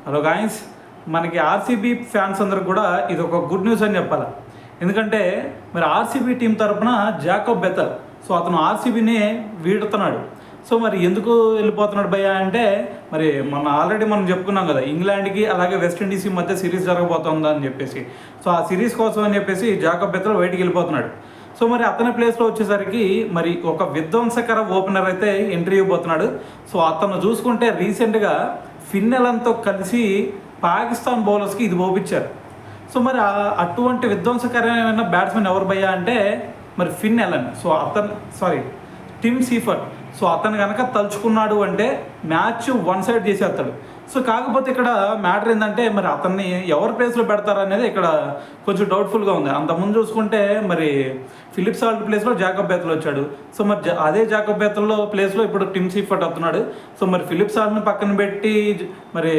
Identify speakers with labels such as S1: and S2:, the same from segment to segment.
S1: Hello guys, మనకి RCB fans అందరికి కూడా ఇది ఒక గుడ్ న్యూస్ అని చెప్పాలి. ఎందుకంటే మరి ఆర్సీబీ టీం తరపున జాకబ్ బెథెల్, సో అతను ఆర్సీబీని వీడుతున్నాడు. సో మరి ఎందుకు వెళ్ళిపోతున్నాడు భయ్య అంటే, మరి ఆల్రెడీ మనం చెప్పుకున్నాం కదా, ఇంగ్లాండ్కి అలాగే వెస్టిండీస్ మధ్య సిరీస్ జరగబోతుంది అని చెప్పేసి. సో ఆ సిరీస్ కోసం అని చెప్పేసి జాకబ్ బెథెల్ బయటికి వెళ్ళిపోతున్నాడు. సో మరి అతని ప్లేస్లో వచ్చేసరికి మరి ఒక విధ్వంసకర ఓపెనర్ అయితే ఎంట్రీ ఇవ్వబోతున్నాడు. సో అతను చూసుకుంటే రీసెంట్గా ఫిన్ ఎలన్తో కలిసి పాకిస్తాన్ బౌలర్స్కి ఇది ఓపించారు. సో మరి అటువంటి విధ్వంసకరమైన బ్యాట్స్మెన్ ఎవరు భయ్యా అంటే మరి Finn Allen. So Tim Seifert. So అతను కనుక తలుచుకున్నాడు అంటే మ్యాచ్ వన్ సైడ్ చేసేస్తాడు. సో కాకపోతే ఇక్కడ మ్యాటర్ ఏంటంటే మరి అతన్ని ఎవరి ప్లేస్లో పెడతారనేది ఇక్కడ కొంచెం డౌట్ఫుల్గా ఉంది. అంతకుముందు చూసుకుంటే మరి ఫిలిప్ సాల్ట్ ప్లేస్లో జాకబ్ బెథెల్ వచ్చాడు. సో మరి అదే జాకబ్ బెథెల్ ప్లేస్లో ఇప్పుడు టిమ్ సీఫర్ట్ వస్తున్నాడు. సో మరి ఫిలిప్ సాల్ట్ని పక్కన పెట్టి మరి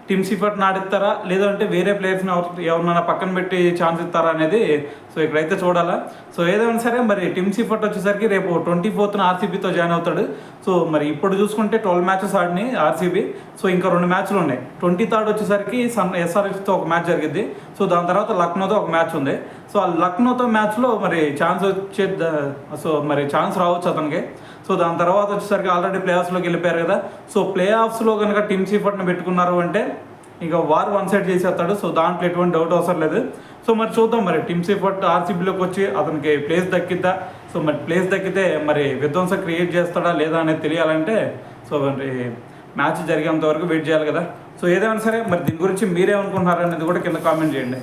S1: టిమ్ సీఫర్ట్ని ఆడిస్తారా, లేదంటే వేరే ప్లేయర్స్ని ఎవరినైనా పక్కన పెట్టి ఛాన్స్ ఇస్తారా అనేది సో ఇక్కడైతే చూడాలా. సో ఏదైనా సరే మరి టిమ్ సీఫర్ట్ వచ్చేసరికి రేపు 24th ఆర్సీబీతో జాయిన్ అవుతాడు. సో మరి ఇప్పుడు చూసుకుంటే 12 మ్యాచెస్ ఆడినాయి ఆర్సీబీ. సో ఇంకా 2 మ్యాచ్లు ఉన్నాయి. 23rd వచ్చేసరికి ఎస్ఆర్హెచ్తో ఒక మ్యాచ్ జరిగింది. సో దాని తర్వాత లక్నోతో ఒక మ్యాచ్ ఉంది. సో ఆ లక్నోతో మ్యాచ్లో మరి ఛాన్స్ రావచ్చు అతనికి. సో దాని తర్వాత వచ్చేసరికి ఆల్రెడీ ప్లే ఆఫ్స్లోకి వెళ్ళిపోయారు కదా. సో ప్లే ఆఫ్స్లో కనుక టిమ్ సీఫర్ట్ని పెట్టుకున్నారు అంటే ఇక వార్ వన్ సైడ్ చేసేస్తాడు. సో దాంట్లో ఎటువంటి డౌట్ అవసరం లేదు. సో మరి చూద్దాం, మరి టిమ్ సీఫర్ట్ ఆర్సీబీలోకి వచ్చి అతనికి ప్లేస్ దక్కిద్దా. సో మరి ప్లేస్ దక్కితే మరి విధ్వంసం క్రియేట్ చేస్తాడా లేదా అనేది తెలియాలంటే సో మరి మ్యాచ్ జరిగేంత వరకు వెయిట్ చేయాలి కదా. సో ఏదైనా సరే మరి దీని గురించి మీరేమనుకుంటున్నారనేది కూడా కింద కామెంట్ చేయండి.